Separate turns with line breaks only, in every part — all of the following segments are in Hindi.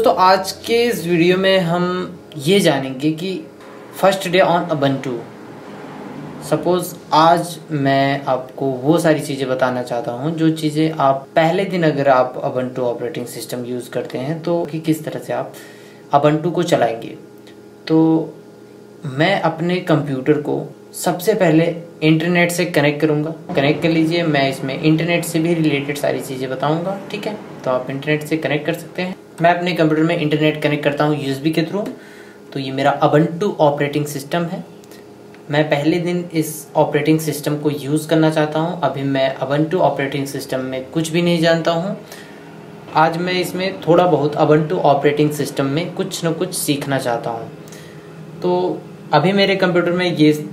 दोस्तों आज के इस वीडियो में हम ये जानेंगे कि first day on ubuntu। Suppose आज मैं आपको वो सारी चीज़ें बताना चाहता हूँ जो चीज़ें आप पहले दिन अगर आप ubuntu ऑपरेटिंग सिस्टम यूज़ करते हैं तो कि किस तरह से आप ubuntu को चलाएंगे। तो मैं अपने कंप्यूटर को सबसे पहले इंटरनेट से कनेक्ट करूँगा। कनेक्ट कर लीजिए, मैं इसमें इंटरनेट से भी रिलेटेड सारी चीज़ें बताऊँगा, ठीक है। तो आप इंटरनेट से कनेक्ट कर सकते हैं। मैं अपने कंप्यूटर में इंटरनेट कनेक्ट करता हूँ USB के थ्रू। तो ये मेरा ubuntu ऑपरेटिंग सिस्टम है। मैं पहले दिन इस ऑपरेटिंग सिस्टम को यूज़ करना चाहता हूँ। अभी मैं ubuntu ऑपरेटिंग सिस्टम में कुछ भी नहीं जानता हूँ। आज मैं इसमें थोड़ा बहुत ubuntu ऑपरेटिंग सिस्टम में कुछ न कुछ सीखना चाहता हूँ। तो अभी मेरे कंप्यूटर में ये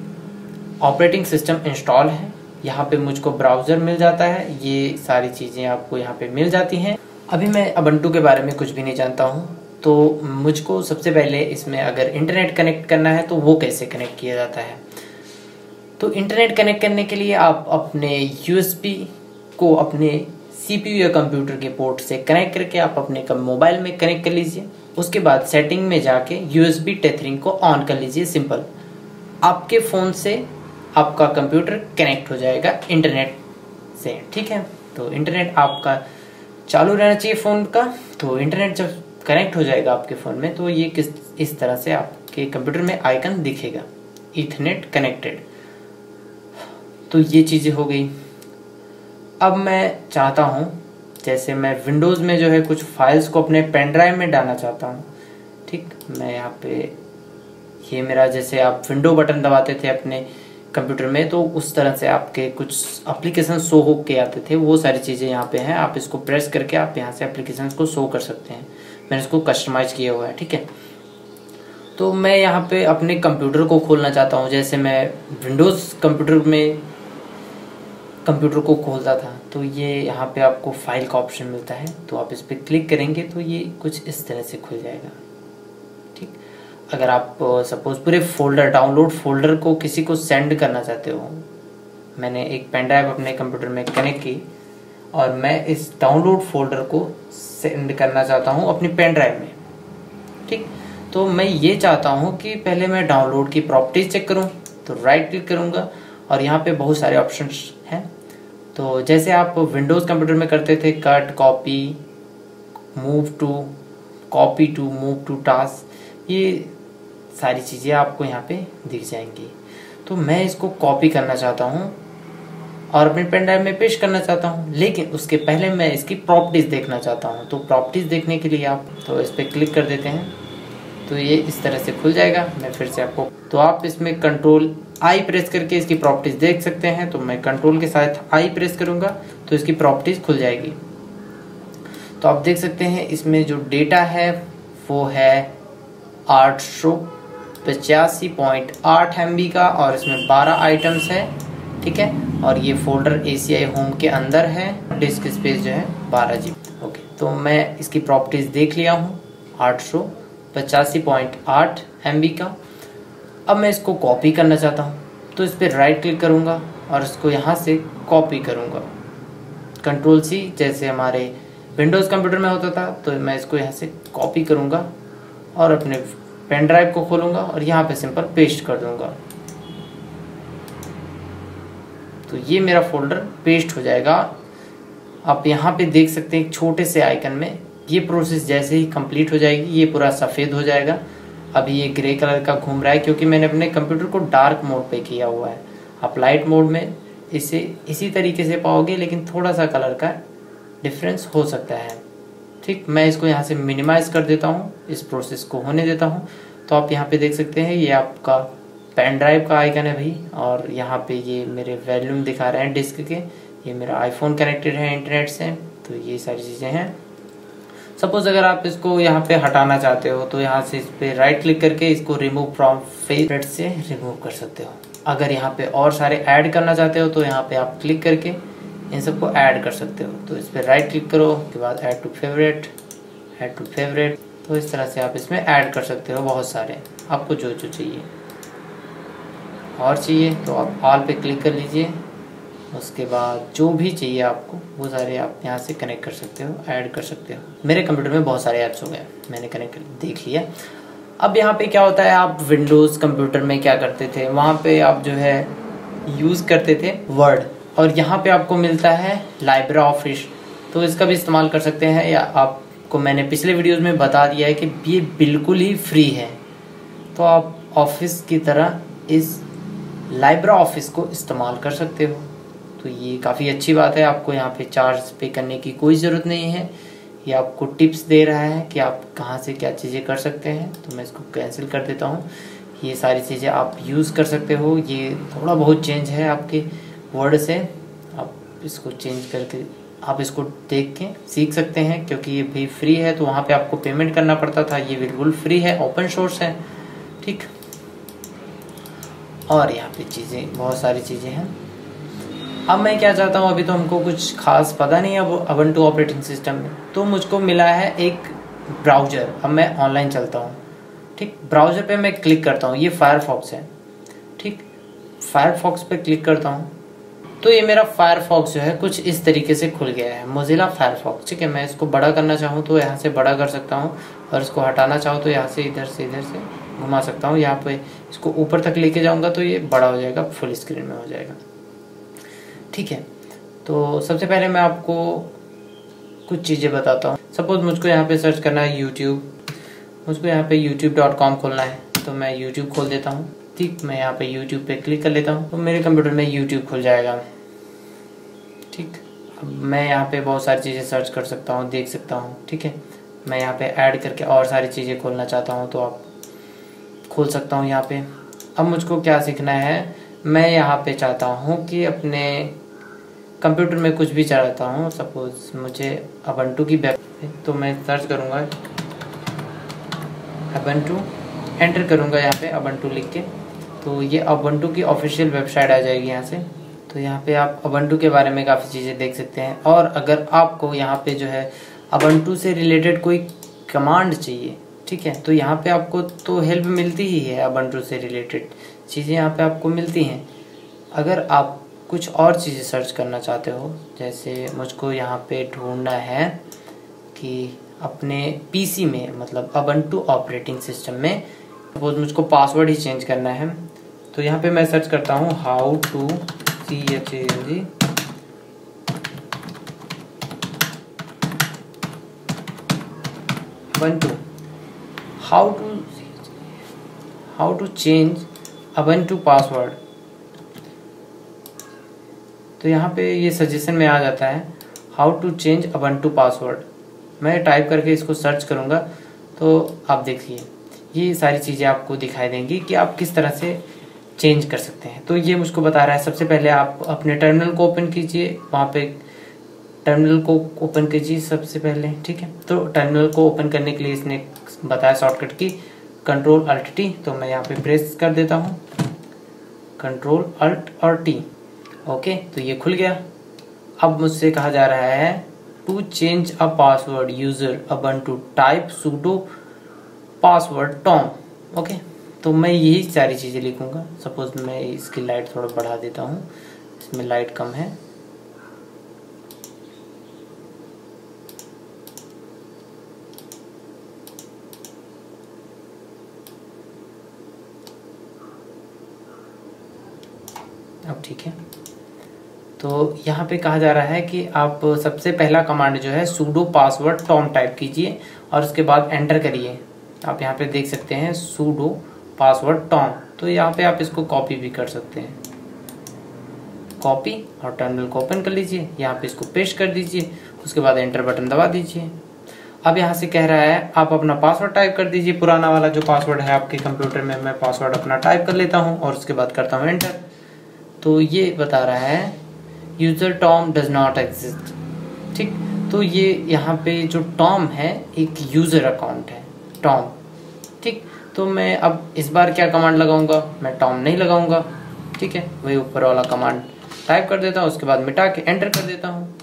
ऑपरेटिंग सिस्टम इंस्टॉल है। यहाँ पे मुझको ब्राउज़र मिल जाता है, ये सारी चीज़ें आपको यहाँ पे मिल जाती हैं। अभी मैं ubuntu के बारे में कुछ भी नहीं जानता हूँ, तो मुझको सबसे पहले इसमें अगर इंटरनेट कनेक्ट करना है तो वो कैसे कनेक्ट किया जाता है। तो इंटरनेट कनेक्ट करने के लिए आप अपने USB को अपने CPU या कंप्यूटर के पोर्ट से कनेक्ट करके आप अपने मोबाइल में कनेक्ट कर लीजिए। उसके बाद सेटिंग में जाके USB टेथरिंग को ऑन कर लीजिए। सिंपल, आपके फ़ोन से आपका कंप्यूटर कनेक्ट हो जाएगा इंटरनेट से, ठीक है। तो इंटरनेट आपका चालू रहना चाहिए फ़ोन का। तो इंटरनेट जब कनेक्ट हो जाएगा आपके फ़ोन में तो ये इस तरह से आपके कंप्यूटर में आइकन दिखेगा, ईथरनेट कनेक्टेड। तो ये चीज़ें हो गई। अब मैं चाहता हूँ, जैसे मैं विंडोज़ में जो है कुछ फाइल्स को अपने पेन ड्राइव में डालना चाहता हूँ, ठीक। मैं यहाँ पे ये मेरा, जैसे आप विंडो बटन दबाते थे अपने कंप्यूटर में तो उस तरह से आपके कुछ एप्लीकेशन शो हो के आते थे, वो सारी चीज़ें यहाँ पे हैं। आप इसको प्रेस करके आप यहाँ से एप्लीकेशन को शो कर सकते हैं। मैंने इसको कस्टमाइज किया हुआ है, ठीक है। तो मैं यहाँ पे अपने कंप्यूटर को खोलना चाहता हूँ। जैसे मैं विंडोज़ कंप्यूटर में कंप्यूटर को खोलता था तो ये यहाँ पे आपको फाइल का ऑप्शन मिलता है, तो आप इस पर क्लिक करेंगे तो ये कुछ इस तरह से खुल जाएगा, ठीक। अगर आप सपोज पूरे फोल्डर, डाउनलोड फोल्डर को किसी को सेंड करना चाहते हो, मैंने एक पेन ड्राइव अपने कंप्यूटर में कनेक्ट की और मैं इस डाउनलोड फोल्डर को सेंड करना चाहता हूँ अपनी पेन ड्राइव में, ठीक। तो मैं ये चाहता हूँ कि पहले मैं डाउनलोड की प्रॉपर्टीज चेक करूँ। तो राइट क्लिक करूँगा और यहाँ पे बहुत सारे ऑप्शंस हैं। तो जैसे आप विंडोज़ कंप्यूटर में करते थे, cut, copy, move to, copy to, move to task, ये सारी चीज़ें आपको यहाँ पे दिख जाएंगी। तो मैं इसको कॉपी करना चाहता हूँ और अपने पेन ड्राइव में पेस्ट करना चाहता हूँ, लेकिन उसके पहले मैं इसकी प्रॉपर्टीज़ देखना चाहता हूँ। तो प्रॉपर्टीज़ देखने के लिए आप तो इस पर क्लिक कर देते हैं तो ये इस तरह से खुल जाएगा। मैं फिर से आपको, तो आप इसमें Ctrl+I प्रेस करके इसकी प्रॉपर्टीज़ देख सकते हैं। तो मैं कंट्रोल के साथ I प्रेस करूँगा तो इसकी प्रॉपर्टीज़ खुल जाएगी। तो आप देख सकते हैं इसमें जो डेटा है वो है 885.8 MB का और इसमें 12 आइटम्स है, ठीक है। और ये फोल्डर ACI होम के अंदर है। डिस्क स्पेस जो है 12 GB। ओके, तो मैं इसकी प्रॉपर्टीज़ देख लिया हूँ 885.8 MB का। अब मैं इसको कॉपी करना चाहता हूँ तो इस पर राइट क्लिक करूँगा और इसको यहाँ से कॉपी करूँगा। Ctrl+C जैसे हमारे विंडोज़ कंप्यूटर में होता था, तो मैं इसको यहाँ से कॉपी करूँगा और अपने पेन ड्राइव को खोलूँगा और यहाँ पे सिंपल पेस्ट कर दूँगा। तो ये मेरा फोल्डर पेस्ट हो जाएगा। आप यहाँ पे देख सकते हैं एक छोटे से आइकन में, ये प्रोसेस जैसे ही कंप्लीट हो जाएगी ये पूरा सफ़ेद हो जाएगा। अभी ये ग्रे कलर का घूम रहा है क्योंकि मैंने अपने कंप्यूटर को डार्क मोड पे किया हुआ है। आप लाइट मोड में इसे इसी तरीके से पाओगे, लेकिन थोड़ा सा कलर का डिफरेंस हो सकता है, ठीक। मैं इसको यहाँ से मिनिमाइज़ कर देता हूँ, इस प्रोसेस को होने देता हूँ। तो आप यहाँ पे देख सकते हैं ये आपका पेन ड्राइव का आइकन है भाई, और यहाँ पे ये मेरे वॉल्यूम दिखा रहे हैं डिस्क के। ये मेरा आईफोन कनेक्टेड है इंटरनेट से। तो ये सारी चीज़ें हैं। सपोज अगर आप इसको यहाँ पे हटाना चाहते हो तो यहाँ से इस पर राइट क्लिक करके इसको रिमूव फ्रॉम फेवरेट से रिमूव कर सकते हो। अगर यहाँ पे और सारे ऐड करना चाहते हो तो यहाँ पे आप क्लिक करके इन सबको ऐड कर सकते हो। तो इस पर राइट क्लिक करो, उसके बाद add to favourite, add to favourite. तो इस तरह से आप इसमें ऐड कर सकते हो बहुत सारे, आपको जो जो चाहिए। और चाहिए तो आप ऑल पे क्लिक कर लीजिए उसके बाद जो भी चाहिए आपको वो सारे आप यहाँ से कनेक्ट कर सकते हो, ऐड कर सकते हो। मेरे कंप्यूटर में बहुत सारे ऐप्स हो गए, मैंने कनेक्ट कर देख लिया। अब यहाँ पे क्या होता है, आप विंडोज़ कंप्यूटर में क्या करते थे, वहाँ पे आप जो है यूज़ करते थे वर्ड, और यहाँ पे आपको मिलता है लाइब्रा ऑफिस, तो इसका भी इस्तेमाल कर सकते हैं। या आपको मैंने पिछले वीडियोज़ में बता दिया है कि ये बिल्कुल ही फ्री है, तो आप ऑफिस की तरह इस लाइब्रा ऑफिस को इस्तेमाल कर सकते हो। तो ये काफ़ी अच्छी बात है, आपको यहाँ पे चार्ज पे करने की कोई ज़रूरत नहीं है। ये आपको टिप्स दे रहा है कि आप कहाँ से क्या चीज़ें कर सकते हैं। तो मैं इसको कैंसिल कर देता हूँ। ये सारी चीज़ें आप यूज़ कर सकते हो। ये थोड़ा बहुत चेंज है आपके वर्ड से, आप इसको चेंज करके आप इसको देख के सीख सकते हैं, क्योंकि ये भी फ्री है। तो वहाँ पे आपको पेमेंट करना पड़ता था, ये बिल्कुल फ्री है, ओपन सोर्स है, ठीक। और यहाँ पे चीज़ें बहुत सारी चीज़ें हैं। अब मैं क्या चाहता हूँ, अभी तो हमको कुछ खास पता नहीं है अब ubuntu ऑपरेटिंग सिस्टम में, तो मुझको मिला है एक ब्राउज़र। अब मैं ऑनलाइन चलता हूँ, ठीक। ब्राउज़र पे मैं क्लिक करता हूँ, ये फायरफॉक्स है, ठीक। फायरफॉक्स पे क्लिक करता हूँ तो ये मेरा फायरफॉक्स जो है कुछ इस तरीके से खुल गया है, मोज़िला फायरफॉक्स, ठीक है। मैं इसको बड़ा करना चाहूँ तो यहाँ से बड़ा कर सकता हूँ, और इसको हटाना चाहूँ तो यहाँ से इधर से घुमा सकता हूँ। यहाँ पे इसको ऊपर तक लेके जाऊँगा तो ये बड़ा हो जाएगा, फुल स्क्रीन में हो जाएगा, ठीक है। तो सबसे पहले मैं आपको कुछ चीज़ें बताता हूँ। सपोज मुझको यहाँ पे सर्च करना है यूट्यूब, मुझको यहाँ पे youtube.com खोलना है, तो मैं यूट्यूब खोल देता हूँ, ठीक। मैं यहाँ पे यूट्यूब पे क्लिक कर लेता हूँ तो मेरे कंप्यूटर में यूट्यूब खुल जाएगा, ठीक। अब मैं यहाँ पे बहुत सारी चीज़ें सर्च कर सकता हूँ, देख सकता हूँ, ठीक है। मैं यहाँ पे ऐड करके और सारी चीज़ें खोलना चाहता हूँ तो आप खोल सकता हूँ यहाँ पे। अब मुझको क्या सीखना है, मैं यहाँ पे चाहता हूँ कि अपने कंप्यूटर में कुछ भी चाहता हूँ। सपोज मुझे ubuntu की वेब, तो मैं सर्च करूँगा ubuntu, एंटर करूँगा यहाँ पे ubuntu लिख के, तो ये ubuntu की ऑफिशियल वेबसाइट आ जाएगी यहाँ से। तो यहाँ पे आप ubuntu के बारे में काफ़ी चीज़ें देख सकते हैं। और अगर आपको यहाँ पे जो है ubuntu से रिलेटेड कोई कमांड चाहिए, ठीक है, तो यहाँ पे आपको तो हेल्प मिलती ही है, ubuntu से रिलेटेड चीज़ें यहाँ पे आपको मिलती हैं। अगर आप कुछ और चीज़ें सर्च करना चाहते हो, जैसे मुझको यहाँ पे ढूंढना है कि अपने पीसी में, मतलब ubuntu ऑपरेटिंग सिस्टम में सपोज मुझको पासवर्ड ही चेंज करना है, तो यहाँ पे मैं सर्च करता हूँ how to change ubuntu, how to change ubuntu password. तो यहाँ पे ये सजेशन में आ जाता है how to change ubuntu password. मैं टाइप करके इसको सर्च करूँगा तो आप देखिए ये सारी चीज़ें आपको दिखाई देंगी कि आप किस तरह से चेंज कर सकते हैं। तो ये मुझको बता रहा है, सबसे पहले आप अपने टर्मिनल को ओपन कीजिए, वहाँ पे टर्मिनल को ओपन कीजिए सबसे पहले, ठीक है। तो टर्मिनल को ओपन करने के लिए इसने बताया शॉर्टकट की Ctrl+Alt+T, तो मैं यहाँ पे प्रेस कर देता हूँ Ctrl+Alt और T, ओके। तो ये खुल गया। अब मुझसे कहा जा रहा है to change a password user ubuntu type sudo password Tom, okay. तो मैं यही सारी चीज़ें लिखूंगा। सपोज मैं इसकी लाइट थोड़ा बढ़ा देता हूँ, इसमें लाइट कम है, अब ठीक है। तो यहाँ पे कहा जा रहा है कि आप सबसे पहला कमांड जो है sudo पासवर्ड टॉम टाइप कीजिए और उसके बाद एंटर करिए। आप यहाँ पे देख सकते हैं sudo पासवर्ड टॉम, तो यहाँ पे आप इसको कॉपी भी कर सकते हैं, कॉपी, और टर्मिनल को ओपन कर लीजिए, यहाँ पे इसको पेस्ट कर दीजिए, उसके बाद एंटर बटन दबा दीजिए। अब यहाँ से कह रहा है आप अपना पासवर्ड टाइप कर दीजिए, पुराना वाला जो पासवर्ड है आपके कंप्यूटर में। मैं पासवर्ड अपना टाइप कर लेता हूँ और उसके बाद करता हूँ एंटर। तो ये बता रहा है user Tom does not exist, ठीक। तो ये यहाँ पे जो टॉम है एक यूजर अकाउंट है टॉम, ठीक। तो मैं अब इस बार क्या कमांड लगाऊंगा, मैं टॉम नहीं लगाऊंगा, ठीक है। वही ऊपर वाला कमांड टाइप कर देता हूँ, उसके बाद मिटा के एंटर कर देता हूँ।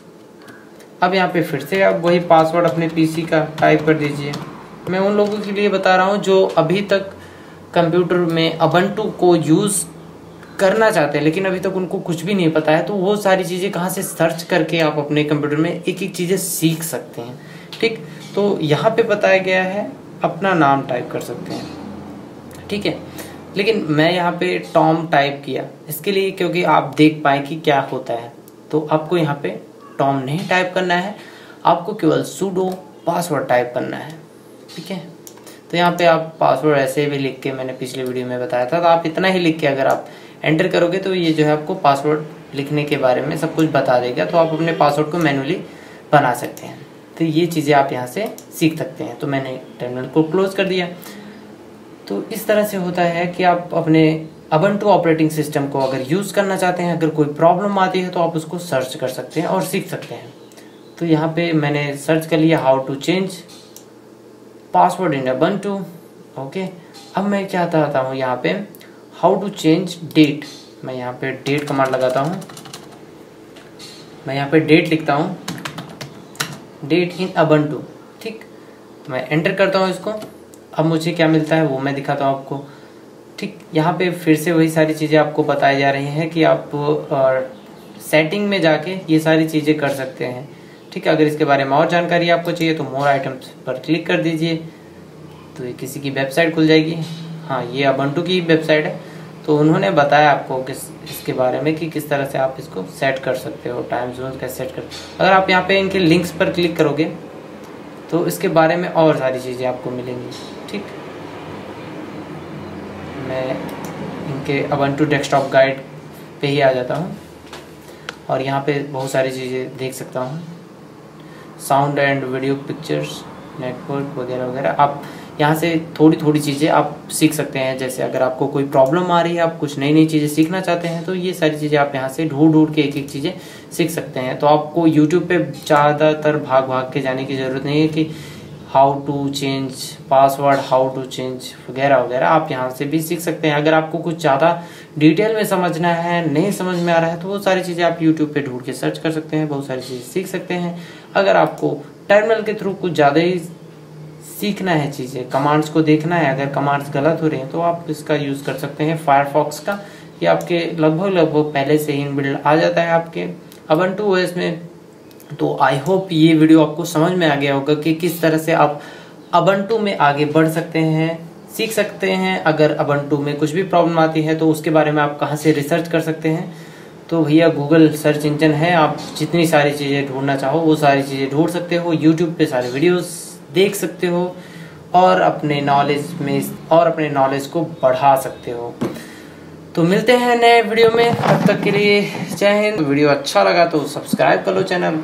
अब यहाँ पे फिर से आप वही पासवर्ड अपने पीसी का टाइप कर दीजिए। मैं उन लोगों के लिए बता रहा हूँ जो अभी तक कंप्यूटर में ubuntu को यूज़ करना चाहते हैं लेकिन अभी तक उनको कुछ भी नहीं पता है, तो वो सारी चीज़ें कहाँ से सर्च करके आप अपने कंप्यूटर में एक एक चीज़ें सीख सकते हैं। ठीक, तो यहाँ पे बताया गया है अपना नाम टाइप कर सकते हैं, ठीक है। लेकिन मैं यहाँ पे टॉम टाइप किया इसके लिए क्योंकि आप देख पाए कि क्या होता है। तो आपको यहाँ पे टॉम नहीं टाइप करना है, आपको केवल sudo पासवर्ड टाइप करना है, ठीक है। तो यहाँ पे आप पासवर्ड ऐसे भी लिख के, मैंने पिछले वीडियो में बताया था, तो आप इतना ही लिख के अगर आप एंटर करोगे तो ये जो है आपको पासवर्ड लिखने के बारे में सब कुछ बता देगा। तो आप अपने पासवर्ड को मैनुअली बना सकते हैं। तो ये चीज़ें आप यहाँ से सीख सकते हैं। तो मैंने टर्मिनल को क्लोज कर दिया। तो इस तरह से होता है कि आप अपने Ubuntu ऑपरेटिंग सिस्टम को अगर यूज़ करना चाहते हैं, अगर कोई प्रॉब्लम आती है तो आप उसको सर्च कर सकते हैं और सीख सकते हैं। तो यहाँ पे मैंने सर्च कर लिया how to change password in Ubuntu। Okay, अब मैं क्या चाहता हूँ यहाँ पे हाउ टू चेंज डेट। मैं यहाँ पे डेट कमांड लगाता हूँ, मैं यहाँ पे डेट लिखता हूँ, डेट इन Ubuntu। ठीक, मैं एंटर करता हूँ इसको। अब मुझे क्या मिलता है वो मैं दिखाता हूँ आपको। ठीक, यहाँ पे फिर से वही सारी चीज़ें आपको बताई जा रही हैं कि आप सेटिंग में जाके ये सारी चीज़ें कर सकते हैं। ठीक है, अगर इसके बारे में और जानकारी आपको चाहिए तो मोर आइटम्स पर क्लिक कर दीजिए, तो ये किसी की वेबसाइट खुल जाएगी। हाँ, ये Ubuntu की वेबसाइट है, तो उन्होंने बताया आपको इसके बारे में कि किस तरह से आप इसको सेट कर सकते हो, टाइम जोन कैसे सेट कर। अगर आप यहाँ पे इनके लिंक्स पर क्लिक करोगे तो इसके बारे में और सारी चीज़ें आपको मिलेंगी। ठीक, मैं इनके Ubuntu डेस्कटॉप गाइड पे ही आ जाता हूँ और यहाँ पे बहुत सारी चीज़ें देख सकता हूँ, sound and video, pictures, network वगैरह वगैरह। आप यहाँ से थोड़ी थोड़ी चीज़ें आप सीख सकते हैं। जैसे अगर आपको कोई प्रॉब्लम आ रही है, आप कुछ नई नई चीज़ें सीखना चाहते हैं, तो ये सारी चीज़ें आप यहाँ से ढूंढ ढूंढ के एक एक चीज़ें सीख सकते हैं। तो आपको यूट्यूब पे ज़्यादातर भाग भाग के जाने की ज़रूरत नहीं है कि how to change password, how to change वगैरह वगैरह। आप यहाँ से भी सीख सकते हैं। अगर आपको कुछ ज़्यादा डिटेल में समझना है, नहीं समझ में आ रहा है, तो वो सारी चीज़ें आप यूट्यूब पे ढूंढ के सर्च कर सकते हैं, बहुत सारी चीज़ें सीख सकते हैं। अगर आपको टर्मिनल के थ्रू कुछ ज़्यादा ही सीखना है, चीज़ें कमांड्स को देखना है, अगर कमांड्स गलत हो रहे हैं तो आप इसका यूज़ कर सकते हैं फायरफॉक्स का। ये आपके लगभग पहले से ही इनबिल्ट आ जाता है आपके Ubuntu OS में। तो आई होप ये वीडियो आपको समझ में आ गया होगा कि किस तरह से आप Ubuntu में आगे बढ़ सकते हैं, सीख सकते हैं। अगर Ubuntu में कुछ भी प्रॉब्लम आती है तो उसके बारे में आप कहाँ से रिसर्च कर सकते हैं। तो भैया गूगल सर्च इंजन है, आप जितनी सारी चीज़ें ढूंढना चाहो वो सारी चीज़ें ढूंढ सकते हो। यूट्यूब पे सारे वीडियोस देख सकते हो और अपने नॉलेज को बढ़ा सकते हो। तो मिलते हैं नए वीडियो में, तब तक के लिए जय हिंद। वीडियो अच्छा लगा तो सब्सक्राइब कर लो चैनल।